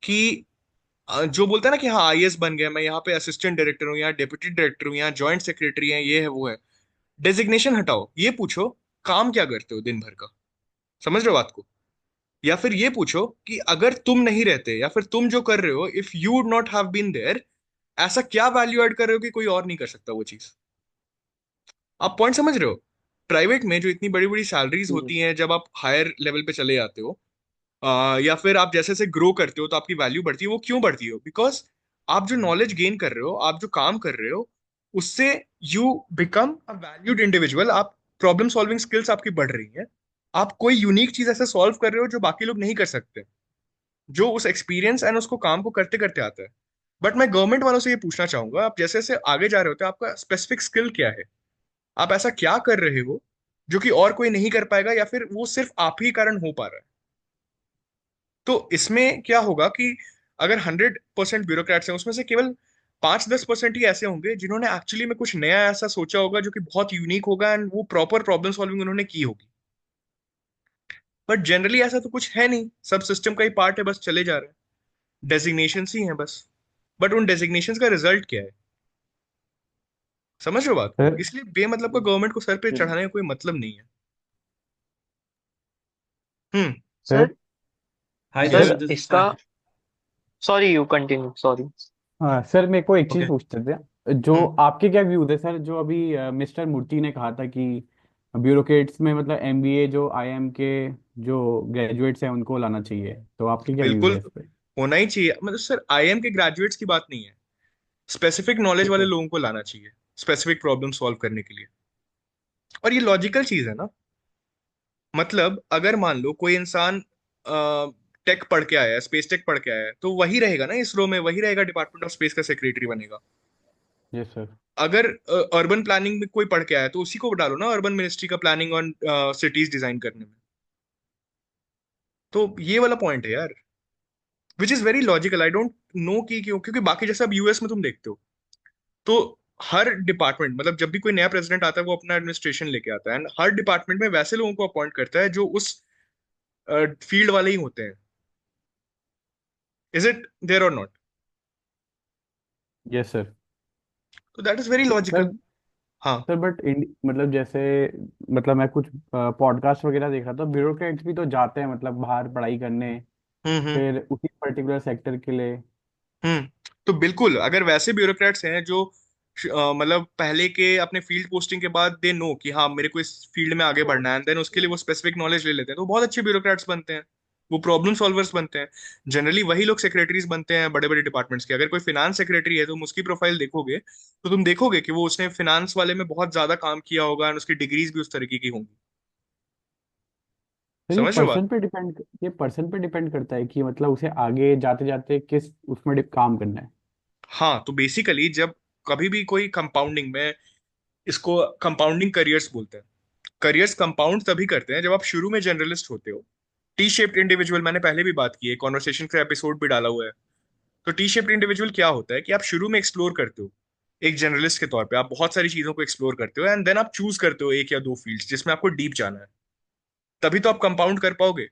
कि जो बोलता है ना कि हाँ आईएएस बन गया, मैं यहाँ पे असिस्टेंट डायरेक्टर हूँ, यहाँ डेप्यूटी डायरेक्टर हूँ, यहाँ जॉइंट सेक्रेटरी है, ये है वो है। डेजिग्नेशन हटाओ, ये पूछो काम क्या करते हो दिन भर का। समझ रहे हो बात को? या फिर ये पूछो कि अगर तुम नहीं रहते, या फिर तुम जो कर रहे हो, if you would not have been there, ऐसा क्या वैल्यू ऐड कर रहे हो कि कोई और नहीं कर सकता वो चीज। आप पॉइंट समझ रहे हो? प्राइवेट में जो इतनी बड़ी बड़ी सैलरीज जी। होती हैं, जब आप हायर लेवल पे चले जाते हो, या फिर आप जैसे जैसे ग्रो करते हो तो आपकी वैल्यू बढ़ती है। वो क्यों बढ़ती है? बिकॉज आप जो नॉलेज गेन कर रहे हो, आप जो काम कर रहे हो, उससे you become a valued individual. आप प्रॉब्लम सॉल्विंग स्किल्स आपकी बढ़ रही है। आप कोई यूनिक चीज ऐसे सॉल्व कर रहे हो जो बाकी लोग नहीं कर सकते, जो उस एक्सपीरियंस एंड उसको काम को करते करते आता है। बट मैं गवर्नमेंट वालों से ये पूछना चाहूंगा, आप जैसे जैसे आगे जा रहे होते हैं, आपका स्पेसिफिक स्किल क्या है? आप ऐसा क्या कर रहे हो जो कि और कोई नहीं कर पाएगा, या फिर वो सिर्फ आप ही कारण हो पा रहा है? तो इसमें क्या होगा कि अगर 100% ब्यूरोक्रेट्स हैं, उसमें से केवल 5-10% ही ऐसे होंगे जिन्होंने एक्चुअली में कुछ नया ऐसा सोचा होगा जो कि बहुत यूनिक होगा, एंड वो प्रॉपर प्रॉब्लम सॉल्विंग उन्होंने की होगी। बट जनरली ऐसा तो कुछ है नहीं, सब सिस्टम का ही पार्ट है, बस चले जा रहे हैं। डेजिग्नेशन ही हैं बस। बट उन डेजिग्नेशन का रिजल्ट क्या है? समझ रहे हो बात को? सर इसलिए बेमतलब का गवर्नमेंट को सर पे जी। चढ़ाने का कोई मतलब नहीं है। Hmm. Sir Hi sir there, yes. this is इसका, सॉरी यू कंटिन्यू, सॉरी। हाँ सर, मेरे को एक चीज ओके। पूछते थे। जो हम्म। आपके क्या व्यूज है सर, जो अभी मिस्टर मूर्ति ने कहा था कि ब्यूरोक्रेट्स में मतलब एमबीए जो आईएम के जो ग्रेजुएट्स हैं उनको लाना चाहिए, तो आपके क्या व्यूज बिल्कुल है इस पे? होना ही चाहिए, मतलब सर आईएम के ग्रेजुएट्स की बात नहीं है, स्पेसिफिक नॉलेज जी वाले सर। लोगों को लाना चाहिए स्पेसिफिक प्रॉब्लम सॉल्व करने के लिए। और ये लॉजिकल चीज है ना। मतलब अगर मान लो कोई इंसान टेक पढ़ के आया है, स्पेस टेक पढ़ के आया है, तो वही रहेगा ना इसरो में, वही रहेगा डिपार्टमेंट ऑफ स्पेस का सेक्रेटरी बनेगा। Yes sir. अगर अर्बन प्लानिंग में कोई पढ़ के आया है, तो उसी को डालो ना अर्बन मिनिस्ट्री का प्लानिंग ऑन सिटीज डिजाइन करने में। तो ये वाला पॉइंट है यार, which is very logical. I don't know कि क्यों, क्योंकि बाकी जैसे अब यूएस में तुम देखते हो, तो हर डिपार्टमेंट, मतलब जब भी कोई नया प्रेसिडेंट आता है वो अपना एडमिनिस्ट्रेशन लेके आता है, एंड हर डिपार्टमेंट में वैसे लोगों को अपॉइंट करता है जो उस फील्ड वाले ही होते हैं। इज इट देयर और नॉट? Yes sir. तो that is very sir logical. हाँ। सर बट मतलब जैसे, मतलब मैं कुछ पॉडकास्ट वगैरह देखा था, ब्यूरोक्रेट्स भी तो जाते हैं मतलब बाहर पढ़ाई करने, हम्म। फिर उसी पर्टिकुलर सेक्टर के लिए। हम्म। तो बिल्कुल अगर वैसे ब्यूरोक्रेट्स हैं जो मतलब पहले के अपने फील्ड पोस्टिंग के बाद दे नो कि हाँ मेरे को इस फील्ड में आगे बढ़ना है, देन उसके लिए वो स्पेसिफिक नॉलेज ले लेते हैं, तो बहुत अच्छे ब्यूरोक्रेट्स बनते हैं, वो प्रॉब्लम सॉल्वर्स बनते हैं। जनरली वही लोग सेक्रेटरीज बनते हैं बड़े बड़े डिपार्टमेंट्स के। अगर कोई फिनांस सेक्रेटरी है, तुम उसकी प्रोफाइल देखोगे तो तुम देखोगे कि वो उसने फिनांस वाले में बहुत ज्यादा काम किया होगा, और उसकी डिग्रीज भी उस तरीके की होंगी। सर समझ रहे हो बात? ये पर्सन पे डिपेंड करता है कि मतलब उसे आगे जाते जाते किस उसमें काम करना है। हाँ, तो बेसिकली जब कभी भी कोई कंपाउंडिंग में, इसको कंपाउंडिंग करियर्स बोलते हैं। करियर्स कंपाउंड तभी करते हैं जब आप शुरू में जनरलिस्ट होते हो। टी शेप्ड इंडिविजुअल, मैंने पहले भी बात की है, कॉन्वर्सेशन का एपिसोड भी डाला हुआ है। तो टी शेप्ड इंडिविजुअल क्या होता है कि आप शुरू में एक्सप्लोर करते हो, एक जर्नलिस्ट के तौर पे आप बहुत सारी चीजों को एक्सप्लोर करते हो, एंड देन आप चूज करते हो एक या दो फील्ड्स जिसमें आपको डीप जाना है। तभी तो आप कंपाउंड कर पाओगे,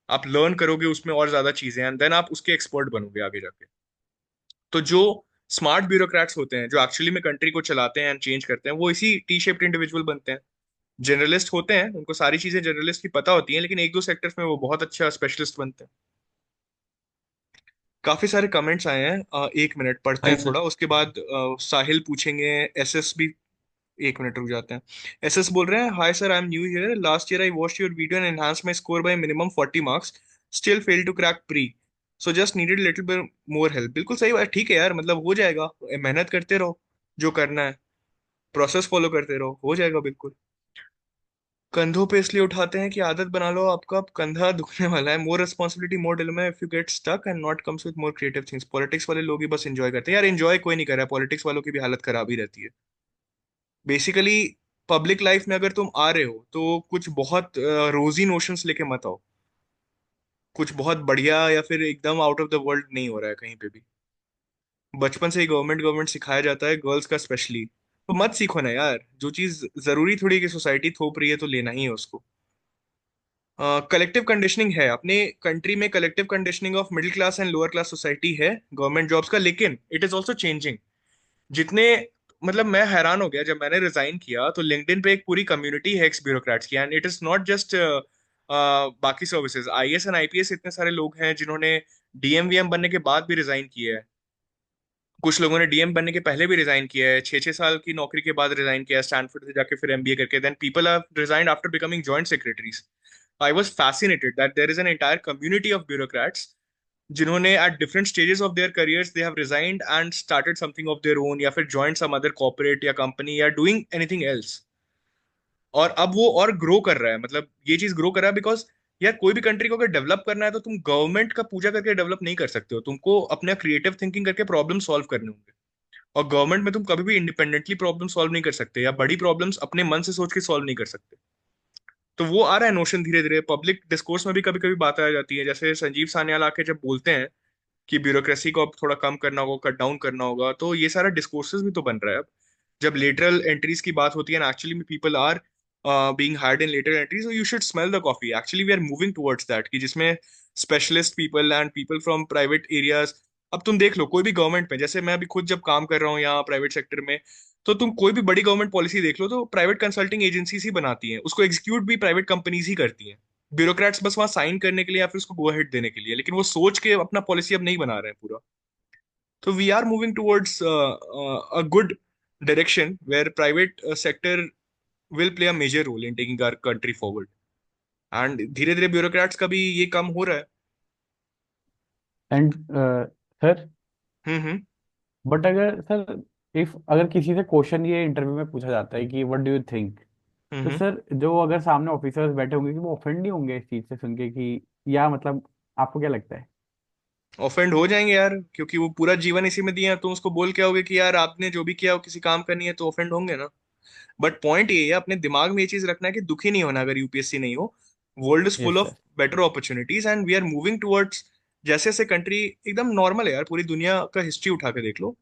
आप लर्न करोगे उसमें और ज्यादा चीजें, एंड देन आप उसके एक्सपर्ट बनोगे आगे जाके। तो जो स्मार्ट ब्यूरोक्रेट्स होते हैं, जो एक्चुअली में कंट्री को चलाते हैं एंड चेंज करते हैं, वो इसी टी शेप्ड इंडिविजुअल बनते हैं। जनरलिस्ट होते हैं, उनको सारी चीजें जर्नलिस्ट की पता होती हैं, लेकिन एक दो सेक्टर्स में वो बहुत अच्छा स्पेशलिस्ट बनते हैं। काफी सारे कमेंट्स आए हैं, एक मिनट पढ़ते Hi हैं sir. थोड़ा, उसके बाद साहिल पूछेंगे। एसएस भी, एक मिनट रुक जाते हैं। एसएस बोल रहे हैं, hi sir, I am new here, last year I watched your video and enhance my score by minimum 40 marks, still fail to crack pre, so just needed little bit more help. बिल्कुल सही बात, ठीक है यार, मतलब हो जाएगा, मेहनत करते रहो, जो करना है प्रोसेस फॉलो करते रहो, हो जाएगा बिल्कुल। कंधों पे इसलिए उठाते हैं कि आदत बना लो, आपका अब कंधा दुखने वाला है। More responsibility more dilemma if you get stuck and not comes with more creative things. Politics वाले लोग ही बस एंजॉय करते हैं यार, एंजॉय कोई नहीं कर रहा है, पॉलिटिक्स वालों की भी हालत खराब ही रहती है बेसिकली। पब्लिक लाइफ में अगर तुम आ रहे हो तो कुछ बहुत रोजी नोशंस लेके मत आओ। कुछ बहुत बढ़िया या फिर एकदम आउट ऑफ द वर्ल्ड नहीं हो रहा है कहीं पे भी। बचपन से ही गवर्नमेंट गवर्नमेंट सिखाया जाता है, गर्ल्स का स्पेशली। तो मत सीखो ना यार, जो चीज जरूरी थोड़ी कि सोसाइटी थोप रही है तो लेना ही है उसको। कलेक्टिव कंडीशनिंग है अपने कंट्री में, collective conditioning of middle class and lower class society है गवर्नमेंट जॉब्स का, लेकिन इट इज ऑल्सो चेंजिंग। जितने, मतलब मैं हैरान हो गया जब मैंने रिजाइन किया, तो लिंक्डइन पे एक पूरी कम्युनिटी है एक्स ब्यूरोक्रेट्स की, and it is not just बाकी सर्विसेज, आईएएस एंड आईपीएस, इतने सारे लोग हैं जिन्होंने डीएम वीएम बनने के बाद भी रिजाइन किया है। कुछ लोगों ने डीएम बनने के पहले भी रिजाइन किया है, 6 6 साल की नौकरी के बाद रिजाइन किया है स्टैनफोर्ड से जाके, फिर एमबीए करके, then people have resigned after becoming joint secretaries. I was fascinated that there is an entire community of bureaucrats जिन्होंने at different stages of their careers they have resigned and started something of their own, या फिर joint some other corporate या company या doing anything else. और अब वो और grow कर रहा है, मतलब ये चीज ग्रो कर रहा है बिकॉज यार कोई भी कंट्री को अगर डेवलप करना है तो तुम गवर्नमेंट का पूजा करके डेवलप नहीं कर सकते हो, तुमको अपने क्रिएटिव थिंकिंग करके प्रॉब्लम सॉल्व करने होंगे। और गवर्नमेंट में तुम कभी भी इंडिपेंडेंटली प्रॉब्लम सॉल्व नहीं कर सकते, या बड़ी प्रॉब्लम्स अपने मन से सोच के सॉल्व नहीं कर सकते। तो वो आ रहा है नोशन धीरे धीरे, पब्लिक डिस्कोर्स में भी कभी कभी बात आ जाती है, जैसे संजीव सान्याल आके जब बोलते हैं कि ब्यूरोक्रेसी को अब थोड़ा कम करना होगा, कट डाउन करना होगा, तो ये सारा डिस्कोर्सेस भी तो बन रहा है अब। जब लेटरल एंट्रीज की बात होती है ना, actually people are being hired in lateral entries, you should smell the coffee, actually we are moving towards that, कि जिसमें specialist people and people from private areas. अब तुम देख लो कोई भी गवर्नमेंट में, जैसे मैं अभी खुद जब काम कर रहा हूँ यहाँ प्राइवेट सेक्टर में, तो तुम कोई भी बड़ी गवर्नमेंट पॉलिसी देख लो तो प्राइवेट कंसल्टिंग एजेंसीज ही बनाती हैं उसको, एग्जीक्यूट भी प्राइवेट कंपनीज ही करती हैं। ब्यूरोक्रेट्स बस वहां साइन करने के लिए या फिर उसको गो अहेड देने के लिए, लेकिन वो सोच के अपना पॉलिसी अब नहीं बना रहे हैं पूरा। तो we are moving towards a good direction where private sector will play a major role in taking our country forward, and धीरे धीरे ब्यूरोक्रेट्स का भी ये काम हो रहा है। And sir, hmm. बट अगर सर, इफ अगर किसी से क्वेश्चन ये इंटरव्यू में पूछा जाता है कि व्हाट डू यू थिंक, तो हम्म। सर जो अगर सामने ऑफिसर्स बैठे होंगे कि वो ऑफेंड नहीं होंगे इस चीज से सुन के कि, या मतलब आपको क्या लगता है? ऑफेंड हो जाएंगे यार, क्योंकि वो पूरा जीवन इसी में दिया, तुम उसको बोल के आओगे कि यार आपने जो भी किया वो किसी काम का नहीं है, तो ऑफेंड होंगे ना। बट पॉइंट ये है, अपने दिमाग में ये चीज रखना है कि दुखी नहीं होना अगर यूपीएससी नहीं हो। World is full yes of sir. Better opportunities and we are moving towards, जैसे जैसे कंट्री एकदम नॉर्मल है यार, पूरी दुनिया का हिस्ट्री उठा के देख लो।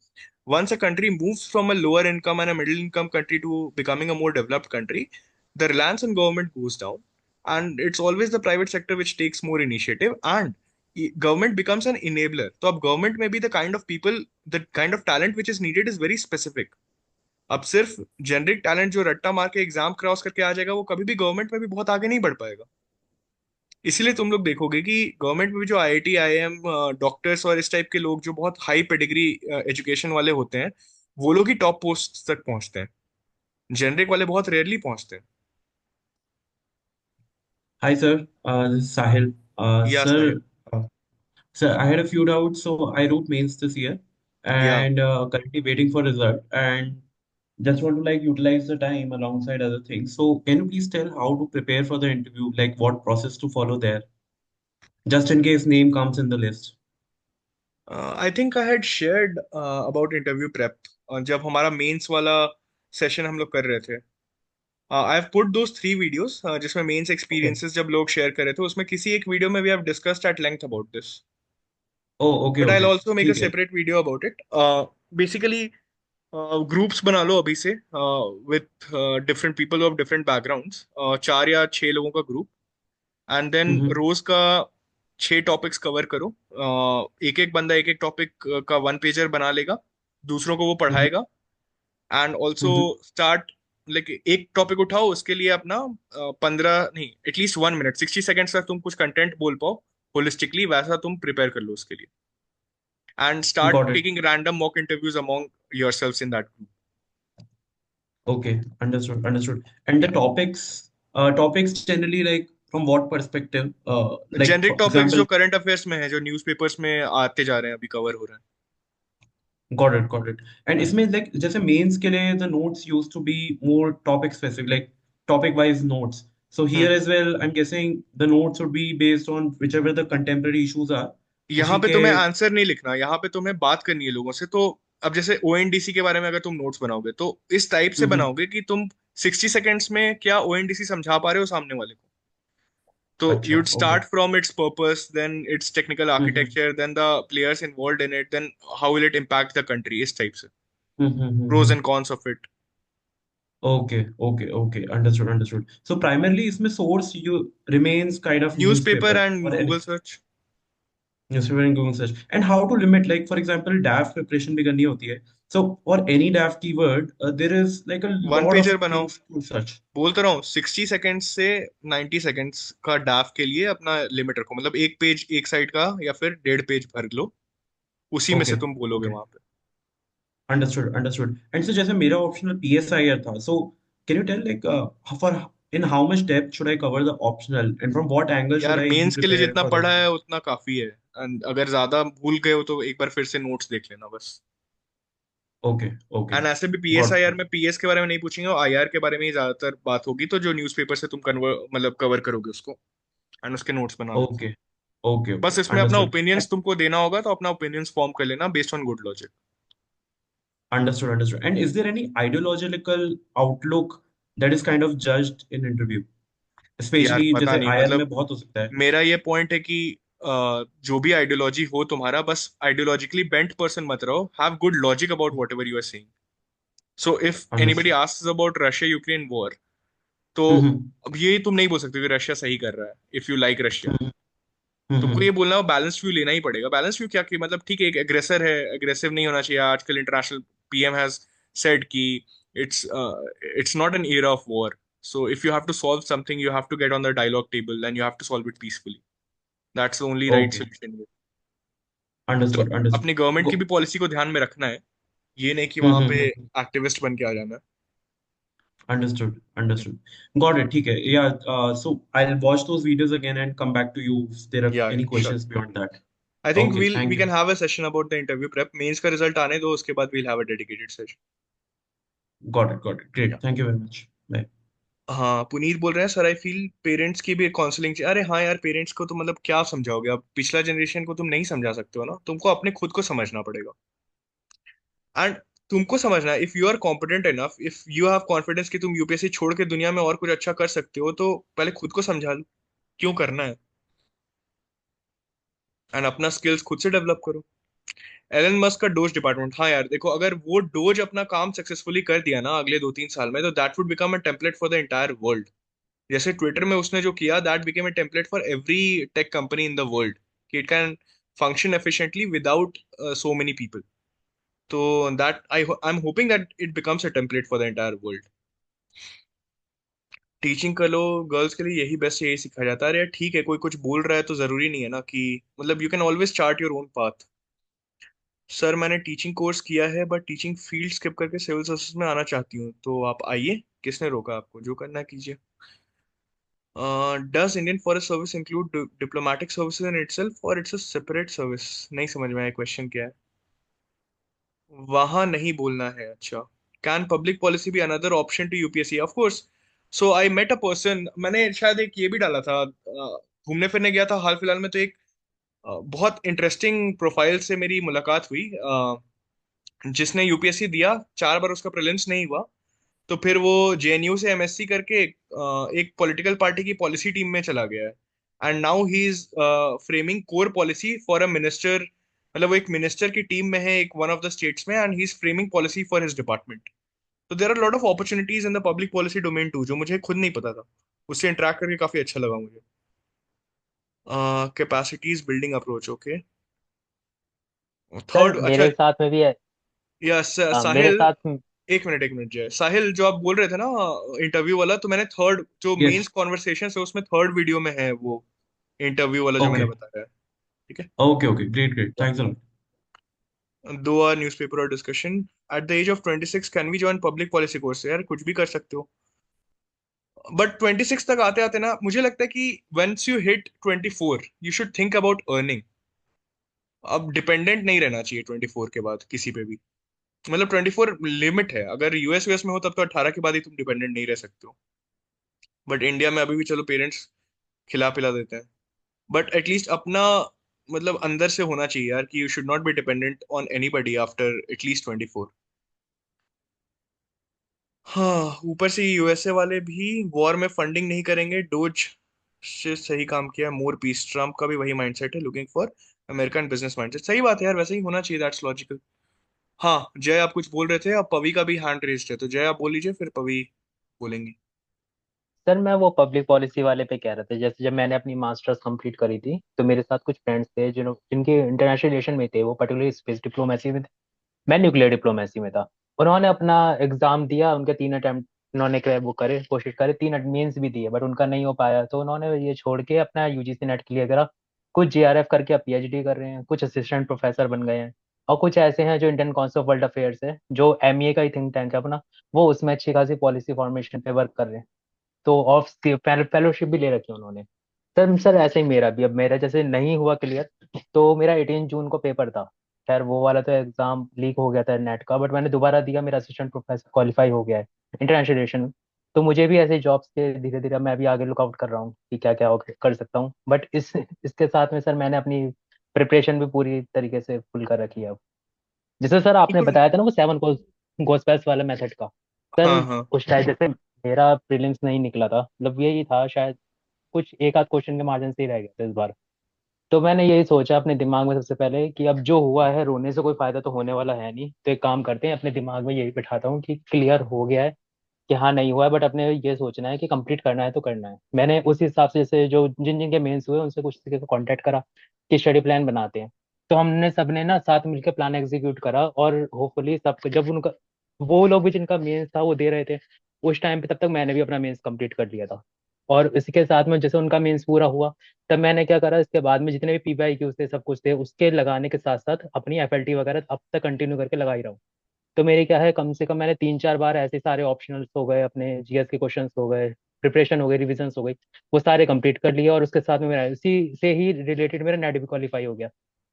Once a country moves from a lower income and a middle income country to becoming a more developed country, the reliance on government goes down, and it's always the private sector which takes more initiative, and government becomes an enabler. तो अब government में भी the kind of people, the kind of talent which is needed is very specific. अब सिर्फ generic talent जो रट्टा मार के एग्जाम क्रॉस करके आ जाएगा वो कभी भी गवर्नमेंट में भी बहुत आगे नहीं बढ़ पाएगा। इसीलिए तुम लोग देखोगे कि गवर्नमेंट में भी जो आईआईटी आईआईएम डॉक्टर्स और इस टाइप के लोग जो बहुत हाई पेडिग्री एजुकेशन वाले होते हैं, वो लोग ही टॉप पोस्ट तक पहुंचते हैं। जेनरिक वाले बहुत रेयरली पहुंचते हैं। Hi, sir. This is Sahil. या साहिल। Sir, I had a few doubts. So I wrote mains this year या and currently waiting for result and just want to like utilize the time alongside other things. So can you please tell how to prepare for the interview, like what process to follow there, just in case name comes in the list? I think I had shared about interview prep, जब हमारा mains वाला session हम लोग कर रहे थे। I have put those 3 videos जिसमें mains Okay. Experiences जब लोग शेयर कर रहे थे, उसमें किसी एक वीडियो में we have discussed at length about this, Oh, okay, but I will okay. Also make a ठीक है. Separate video about it. Basically groups बना लो अभी से with different people of different backgrounds, 4 या 6 लोगों का ग्रुप, एंड देन Mm-hmm. रोज का 6 टॉपिक्स कवर करो। एक एक बंदा एक एक टॉपिक का 1 पेजर बना लेगा, दूसरों को वो Mm-hmm. पढ़ाएगा, and also Mm-hmm. Start, like एक टॉपिक उठाओ उसके लिए अपना 15 नहीं, एटलीस्ट 1 मिनट 60 सेकेंड्स तक तुम कुछ कंटेंट बोल पाओ होलिस्टिकली, वैसा तुम प्रिपेयर कर लो उसके लिए, and start Got it. Taking random mock interviews among yourselves in that group. Okay, understood, understood. And the या topics generally like from what perspective? Like generic for topics जो example, current affairs में है, जो newspapers में आते जा रहे हैं, अभी कवर हो रहे हैं। got it, got it. And इसमें like जैसे मेंस के लिए the notes used to be more topic specific, like topic wise notes. So hmm. here as well, I'm guessing the notes would be based on whichever the contemporary issues are. यहाँ उसी पे के तुम्हें answer नहीं लिखना, यहाँ पे तुम्हें बात करनी है लोगों से। तो अब जैसे ओएनडीसी के बारे में अगर तुम नोट्स बनाओगे तो इस टाइप से हम्म, बनाओगे कि तुम 60 सेकेंड्स में क्या ओएनडीसी समझा पा रहे हो सामने वाले को। तो अच्छा, you'd okay. start from its purpose, then its technical hmm, architecture, then the players involved in it, then how will it impact the country, इस टाइप से pros hmm. and cons of it। Okay, okay, okay. Understood, understood. So primarily इसमें source you remains kind of newspaper newspaper and or any Google search. newspaper and Google search. And how to limit, like for example, DAF preparation भी करनी होती है. So for any DAF keyword, there is like a one lot of pager बनाओ। things to search. बोलता रहा हूँ, 60 seconds से 90 seconds का डाफ के लिए अपना लिमिट रखो, मतलब एक पेज एक साइड का या फिर 1.5 पेज भर लो, उसी में से Okay, तुम बोलोगे okay. वहां पे। Understood, understood. And so जैसे मेरा optional PSIR था, so can you tell like for in how much depth should I cover the optional and from what angle should यार I be मेंस के लिए prepared जितना for the पढ़ा है interview? उतना काफी है, एंड अगर ज्यादा भूल गए हो तो एक बार फिर से नोट्स देख लेना बस। Okay, okay. एंड ऐसे भी Got पीएसआईआर it. में पीएस के बारे में नहीं पूछेंगे, आईआर के बारे में ही ज्यादातर बात होगी, तो जो न्यूज़पेपर से तुम कन्वर मतलब कवर करोगे उसको, एंड उसके नोट्स बना लो। Okay, okay, बस okay. इसमें अपना Understood. ओपिनियंस तुमको देना होगा, तो अपना ओपिनियंस फॉर्म कर लेना based on good logic. Understood, understood. And is there any ideological outlook that is kind of judged in interview? यार Especially पता जैसे नहीं, IR मतलब में बहुत हो सकता है. मेरा ये पॉइंट है कि जो भी आइडियोलॉजी हो तुम्हारा, बस आइडियोलॉजिकली बेंट पर्सन मत रहो, have good logic about whatever you are saying. So if anybody Understood. Asks about Russia Ukraine war, तो Mm-hmm. अब ये तुम नहीं बोल सकते कि रशिया सही कर रहा है if you like Russia. Mm-hmm. तुमको Mm-hmm. ये बोलना, बैलेंस व्यू लेना ही पड़ेगा। बैलेंस व्यू क्या, कि मतलब ठीक है एक एग्रेसर है, एग्रेसिव नहीं होना चाहिए। आजकल इंटरनेशनल पीएम हैज सेड कि it's it's not an era of war, So if you have to solve something, you have to get on the dialogue table and you have to solve it peacefully. That's the only right Okay, solution here. तो understood, understood. अपनी government की भी Go. Policy को ध्यान में रखना है, ये नहीं कि वहां पे Mm-hmm. एक्टिविस्ट बन के आ जाना है। Understood, understood. Got it. ठीक है. Yeah. So I'll watch those videos again and come back to you if there are या any sure. questions beyond that. I think Okay. We Thank can you. Have a session about the interview prep, mains का result आने दो, उसके बाद we'll have a dedicated session. Got it. Got it. या Great. Thank you very much. Bye. हाँ, पुनीत बोल रहे हैं सर, आई फील पेरेंट्स की भी एक काउंसलिंग चाहिए। अरे हाँ यार, पेरेंट्स को तो मतलब क्या समझाओगे, अब पिछला जनरेशन को तुम नहीं समझा सकते हो ना, तुमको अपने खुद को समझना पड़ेगा। एंड तुमको समझना है, if you are competent enough, if you have confidence कि तुम यूपीएससी छोड़ के दुनिया में और कुछ अच्छा कर सकते हो, तो पहले खुद को समझा लो क्यों करना है, एंड अपना स्किल्स खुद से डेवलप करो। एलन मस्क का डोज डिपार्टमेंट, हाँ यार देखो, अगर वो डोज अपना काम सक्सेसफुली कर दिया ना अगले 2-3 साल में, तो that would become a template for the entire world. जैसे ट्विटर में उसने जो किया, that became a template for every tech company in the world, कि it can function efficiently without so many people. तो that I am hoping that it becomes a template for the entire world. Teaching कर लो, girls के लिए यही best, यही सिखाया जाता है। अरे यार ठीक है, कोई कुछ बोल रहा है तो जरूरी नहीं है ना कि, मतलब you can always chart your own path. Sir मैंने टीचिंग कोर्स किया है बट टीचिंग फील्ड स्किप करके सिविल सर्विसेज में आना चाहती हूँ, तो आप आइए, किसने रोका आपको, जो करना है कीजिए। Does Indian forest service include diplomatic services in itself और इट्स अ सेपरेट सर्विस? नहीं समझ में आया क्वेश्चन क्या है। वहां नहीं बोलना है, अच्छा। Can public policy be another option to UPSC? Of course. So I met a person, मैंने शायद एक ये भी डाला था, घूमने फिरने गया था हाल फिलहाल में, तो एक बहुत इंटरेस्टिंग प्रोफाइल से मेरी मुलाकात हुई, जिसने यूपीएससी दिया, 4 बार उसका प्रीलिम्स नहीं हुआ, तो फिर वो जेएनयू से एमएससी करके एक पॉलिटिकल पार्टी की पॉलिसी टीम में चला गया है। And now he is framing core policy for a minister, मतलब वो एक मिनिस्टर की टीम में है, एक वन ऑफ द स्टेट्स में, and he is framing policy for his department. तो there are lot of opportunities in the public policy domain too, जो मुझे खुद नहीं पता था। उससे इंटरेक्ट करके काफी अच्छा लगा मुझे। Capacities building approach, okay. Sir third, अच्छा। मेरे साथ में भी है। यस मेरे साहिल, साथ एक मिनट जय, साहिल जो आप बोल रहे थे ना इंटरव्यू वाला, तो मैंने थर्ड जो मेंस Yes. कॉन्वर्सेशन है उसमें थर्ड वीडियो में है वो इंटरव्यू वाला जो मैंने Okay. बताया है। ठीक है। Okay. Okay. Great. Great. Thanks a lot. दो आर न्यूज़पेपर और discussion. At the age of 26 can we join public policy course? यार कुछ भी कर सकते हो, बट 26 तक आते आते ना मुझे लगता है कि once you hit 24 you should think about earning. अब डिपेंडेंट नहीं रहना चाहिए 24 के बाद किसी पे भी, मतलब 24 लिमिट है। अगर यूएस में हो तब तो 18 के बाद ही तुम डिपेंडेंट नहीं रह सकते हो, बट इंडिया में अभी भी चलो पेरेंट्स खिला पिला देते हैं। बट एटलीस्ट अपना, मतलब अंदर से होना चाहिए यार कि you should not be dependent on anybody after at least 24। हाँ, ऊपर से यूएसए वाले भी वॉर में फंडिंग नहीं करेंगे, डोज से सही काम किया, मोर पीस। ट्रम्प का भी वही माइंडसेट है, looking for American business mindset. सही बात है यार, वैसे ही होना चाहिए, दैट्स लॉजिकल। हाँ जय, आप कुछ बोल रहे थे, अब पवी का भी हैंड रेज्ड है, तो जय आप बोल लीजिए, फिर पवी बोलेंगी। सर मैं वो पब्लिक पॉलिसी वाले पे कह रहा था। जैसे जब मैंने अपनी मास्टर्स कंप्लीट करी थी तो मेरे साथ कुछ फ्रेंड्स थे जिनके इंटरनेशनल रिलेशन में थे, वो पर्टिकुलरली स्पेस डिप्लोमेसी में थे। मैं न्यूक्लियर डिप्लोमेसी में था। उन्होंने अपना एग्जाम दिया, उनके 3 अटेम्प्ट उन्होंने वो करे, कोशिश करे, 3 मेंस भी दिए बट उनका नहीं हो पाया, तो उन्होंने ये छोड़ के अपना यूजीसी नेट क्लियर करा। कुछ जेआरएफ करके अब पीएचडी कर रहे हैं, कुछ असिस्टेंट प्रोफेसर बन गए हैं, और कुछ ऐसे हैं जो Indian council of world affairs है, जो एमईए का ही थिंक टैंक है अपना, वो उसमें अच्छी खासी पॉलिसी फॉर्मेशन पे वर्क कर रहे हैं। तो ऑफ फेलोशिप भी ले रखी है उन्होंने। सर ऐसे ही मेरा भी, अब मेरा जैसे नहीं हुआ क्लियर, तो मेरा 18 जून को पेपर था। खैर वो वाला तो एग्जाम लीक हो गया था नेट का, बट मैंने दोबारा दिया, मेरा असिस्टेंट प्रोफेसर क्वालिफाई हो गया है इंटरनेशनल रिलेशन में। तो मुझे भी ऐसे जॉब्स के धीरे धीरे मैं भी आगे लुकआउट कर रहा हूँ कि क्या क्या कर सकता हूँ। बट इसके साथ में सर मैंने अपनी प्रिपरेशन भी पूरी तरीके से फुल कर रखी है अब। जैसे सर आपने बिल्कुल। बताया था ना वो 7 गोस्पेल्स वाला मेथड का, सर हाँ हाँ। उस टाइम जैसे मेरा प्रीलिम्स नहीं निकला था, मतलब यही था शायद, कुछ एक आध क्वेश्चन के मार्जिन से ही रह गया था इस बार। तो मैंने यही सोचा अपने दिमाग में सबसे पहले कि अब जो हुआ है रोने से कोई फायदा तो होने वाला है नहीं, तो एक काम करते हैं, अपने दिमाग में यही बिठाता हूँ कि क्लियर हो गया है कि हाँ नहीं हुआ है, बट अपने ये सोचना है कि कंप्लीट करना है तो करना है। मैंने उस हिसाब से जैसे जो जिन जिन के मेंस हुए उनसे कुछ किसी को कांटेक्ट करा कि स्टडी प्लान बनाते हैं। तो हमने सबने ना साथ मिलकर प्लान एग्जीक्यूट करा, और होपफुली सब जब उनका, वो लोग भी जिनका मेंस था वो दे रहे थे, उस टाइम पे तब तक मैंने भी अपना मेंस कंप्लीट कर लिया था। और इसके साथ में जैसे उनका मेंस पूरा हुआ, तब मैंने क्या करा, इसके बाद में जितने भी पीवाईक्यूज थे सब कुछ थे, उसके लगाने के साथ साथ अपनी एफएलटी वगैरह अब तक कंटिन्यू करके लगा ही रहा हूँ। तो मेरी क्या है, कम से कम मैंने 3-4 बार ऐसे सारे ऑप्शनल्स हो गए, अपने जीएस के क्वेश्चंस हो गए, प्रिपरेशन हो गई, रिविजन्स हो गई, वो सारे कंप्लीट कर लिए। और उसके साथ में मेरा उसी से ही रिलेटेड मेरा नेट भी क्वालिफाई हो गया।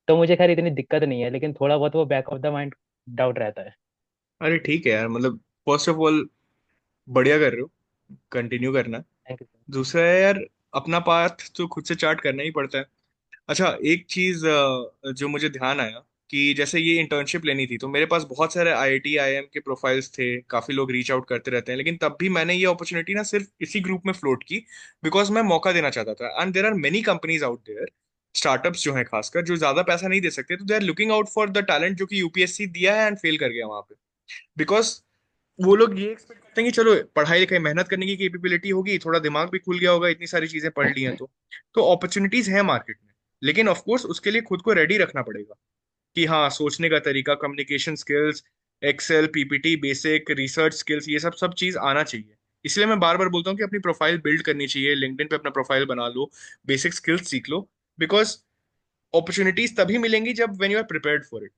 तो मुझे खैर इतनी दिक्कत नहीं है, लेकिन थोड़ा बहुत वो back of the mind doubt रहता है। अरे ठीक है यार, मतलब फर्स्ट ऑफ ऑल बढ़िया कर रहे हो, कंटिन्यू करना। Thank you sir. दूसरा है यार, अपना पाथ तो खुद से चार्ट करना ही पड़ता है। अच्छा, एक चीज जो मुझे ध्यान आया कि जैसे ये इंटर्नशिप लेनी थी तो मेरे पास बहुत सारे आईआईटी आईएम के प्रोफाइल्स थे, काफी लोग रीच आउट करते रहते हैं, लेकिन तब भी मैंने ये अपॉर्चुनिटी ना सिर्फ इसी ग्रुप में फ्लोट की बिकॉज मैं मौका देना चाहता था। And there are many companies out there, startups जो हैं खासकर, जो ज्यादा पैसा नहीं दे सकते, तो they are looking out for the talent जो कि यूपीएससी दिया है एंड फेल कर गया वहां पे। बिकॉज वो लोग ये एक्सपेक्ट करते हैं कि चलो पढ़ाई लिखाई मेहनत करने की कैपेबिलिटी होगी, थोड़ा दिमाग भी खुल गया होगा, इतनी सारी चीजें पढ़ ली हैं तो अपॉर्चुनिटीज है मार्केट में। लेकिन ऑफ कोर्स उसके लिए खुद को रेडी रखना पड़ेगा कि हाँ, सोचने का तरीका, communication skills, Excel, PPT, basic research skills, ये सब सब चीज आना चाहिए। इसलिए मैं बार बार बोलता हूँ कि अपनी प्रोफाइल बिल्ड करनी चाहिए, लिंक्डइन पे अपना प्रोफाइल बना लो, बेसिक स्किल्स सीख लो। बिकॉज अपॉर्चुनिटीज तभी मिलेंगी जब when you are prepared for it.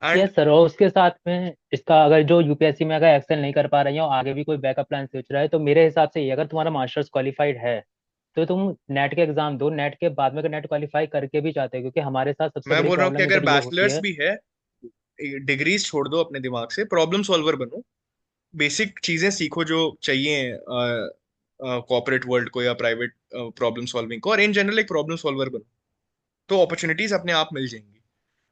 And yes sir, और उसके साथ में इसका अगर जो यूपीएससी में अगर एक्सेल नहीं कर पा रही हो, आगे भी कोई बैकअप प्लान सोच रहा है, तो मेरे हिसाब से ये, अगर तुम्हारा मास्टर्स क्वालिफाइड है तो तुम नेट के एग्जाम दो। नेट के बाद में अगर नेट क्वालिफाई करके भी जाते हो, क्योंकि हमारे साथ सबसे मैं बड़ी बोल रहा हूँ कि प्रॉब्लम अगर इधर ये होती बैचलर्स है। भी है, डिग्रीज छोड़ दो अपने दिमाग से, प्रॉब्लम सॉल्वर बनो, बेसिक चीजें सीखो जो चाहिए कॉर्पोरेट वर्ल्ड को या प्राइवेट प्रॉब्लम सॉल्विंग को, और इन जनरल एक प्रॉब्लम सॉल्वर बनो, तो अपॉर्चुनिटीज अपने आप मिल जाएंगी।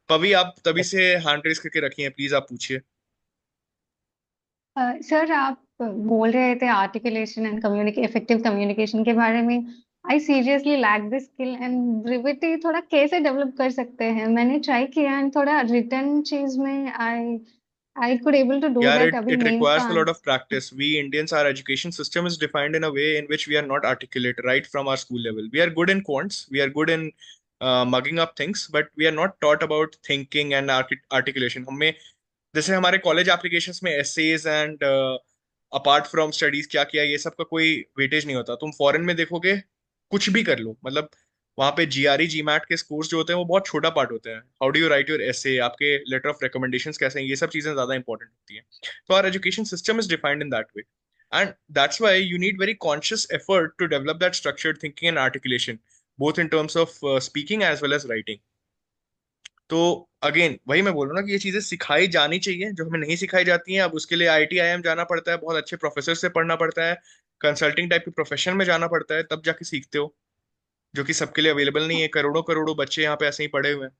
पवी, आप तभी से हैंड रेस करके रखी हैं, प्लीज आप पूछिए। सर, आप बोल रहे थे आर्टिकुलेशन एंड इफेक्टिव कम्युनिकेशन के बारे में। I seriously lack this skill and brevity थोड़ा कैसे डेवलप कर सकते हैं? मैंने ट्राई किया एंड थोड़ा रिटर्न चीज में I I could able to do Yeah, that. it, अभी it मेंस requires का a lot of practice. We Indians, our education system is defined in a way in which we are not articulate right from our school level. We are good in quants, we are good in mugging up things, but we are not taught about thinking and articulation. हमें जैसे हमारे college applications में essays and apart from studies क्या किया, ये सब का कोई वेटेज नहीं होता। तुम फॉरेन में देखोगे, कुछ भी कर लो, मतलब वहां पे जीआरई जीमैट के स्कोर्स जो होते हैं वो बहुत छोटा पार्ट होता है। How do you right your एसे, आपके लेटर ऑफ रिकमेंडेशंस कैसे हैं, ये सब चीजें ज्यादा इंपॉर्टेंट होती हैं। तो our education system is defined in that way, and that's why you need very conscious effort to develop that structured thinking and articulation, both in terms of speaking as well as writing. तो again वही मैं बोल रहा हूँ ना कि ये चीजें सिखाई जानी चाहिए जो हमें नहीं सिखाई जाती हैं। अब उसके लिए आईटी आईएम जाना पड़ता है, बहुत अच्छे प्रोफेसर से पढ़ना पड़ता है, कंसल्टिंग टाइप के प्रोफेशन में जाना पड़ता है, तब जाके सीखते हो, जो कि सबके लिए अवेलेबल नहीं है। करोड़ों करोड़ों बच्चे यहाँ पे ऐसे ही पड़े हुए हैं।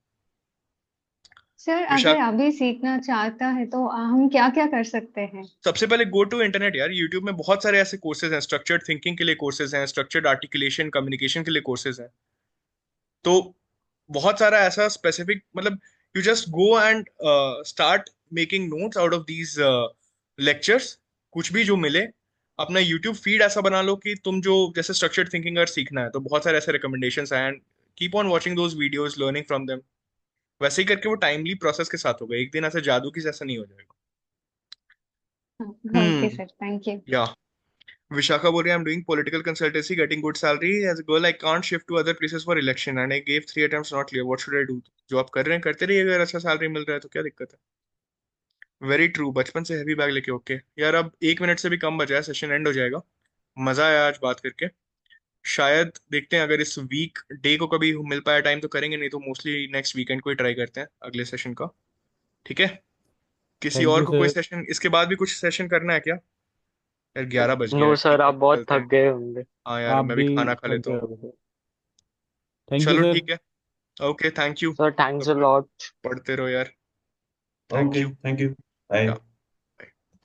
सर, अगर विशाख, अभी सीखना चाहता है तो हम क्या क्या कर सकते हैं? सबसे पहले गो टू इंटरनेट यार। यूट्यूब में बहुत सारे ऐसे कोर्सेज हैं, स्ट्रक्चर्ड थिंकिंग के लिए कोर्सेज हैं, स्ट्रक्चर्ड आर्टिकुलेशन कम्युनिकेशन के लिए कोर्सेज हैं। तो बहुत सारा ऐसा स्पेसिफिक, मतलब you just go and start making notes out of these lectures. कुछ भी जो मिले, अपना यूट्यूब फीड ऐसा बना लो कि तुम जो जैसे स्ट्रक्चर्ड थिंकिंग अगर सीखना है तो बहुत सारे ऐसे रिकमेंडेशंस हैं, and keep on watching those videos, learning from them. वैसे ही करके वो टाइमली प्रोसेस के साथ होगा, एक दिन ऐसे जादू की जैसा नहीं हो जाएगा। Okay hmm. Sir, thank you. या Vishakha Bori, I'm doing political consultancy, getting good salary. As a girl, I can't shift to other places for election, and I gave 3 attempts, not clear. What should I do? जो आप कर रहे हैं करते रहिए, अगर अच्छा सैलरी मिल रहा है तो क्या दिक्कत है। वेरी ट्रू, बचपन से हैवी बैग लेके। ओके यार, अब 1 मिनट से भी कम बचा है, सेशन एंड हो जाएगा। मजा आया आज बात करके। शायद देखते हैं, अगर इस वीक डे को कभी मिल पाया टाइम तो करेंगे, नहीं तो मोस्टली नेक्स्ट वीकेंड को ही ट्राई करते हैं अगले सेशन का। ठीक है, किसी थैंक और यू को कोई सर। सेशन इसके बाद भी कुछ सेशन करना है क्या? यार 11 बज गया नो है, सर, ठीक है आप बहुत चलते हैं। थक गए होंगे। हाँ यार, आप मैं भी भी खाना खा थक लेता गए हूँ। होंगे। थैंक यू चलो सर। ठीक है, okay, thank you. Sir, thanks a अब लॉट। पढ़ते रहो यार। Thank Okay, you. thank you. Bye.